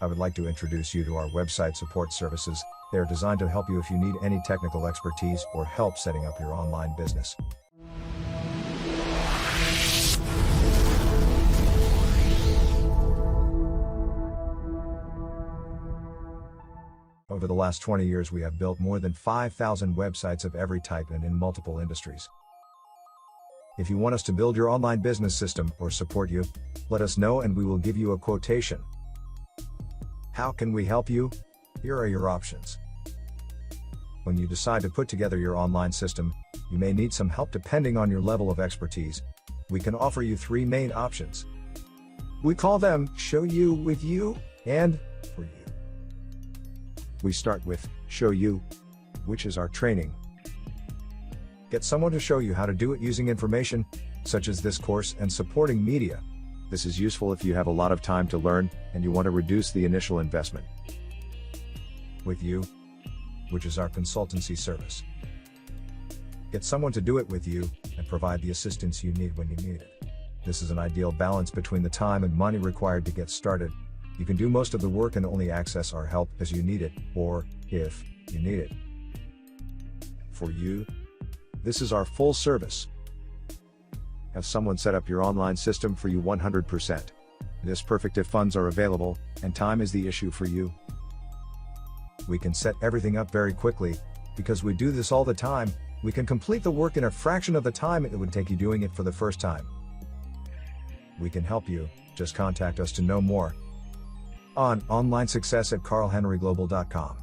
I would like to introduce you to our website support services. They are designed to help you if you need any technical expertise or help setting up your online business. Over the last 20 years, we have built more than 5,000 websites of every type and in multiple industries. If you want us to build your online business system or support you, let us know and we will give you a quotation. How can we help you? Here are your options. When you decide to put together your online system, you may need some help depending on your level of expertise. We can offer you 3 main options. We call them Show You, With You, and For You. We start with Show You, which is our training. Get someone to show you how to do it using information, such as this course and supporting media. This is useful if you have a lot of time to learn and you want to reduce the initial investment. With You, which is our consultancy service. Get someone to do it with you and provide the assistance you need when you need it. This is an ideal balance between the time and money required to get started. You can do most of the work and only access our help as you need it, or if you need it. For You, this is our full service. Have someone set up your online system for you 100%. This perfect if funds are available, and time is the issue for you. We can set everything up very quickly. Because we do this all the time, we can complete the work in a fraction of the time it would take you doing it for the first time. We can help you, just contact us to know more. On ONLINESUCCESS@carlhenryglobal.com.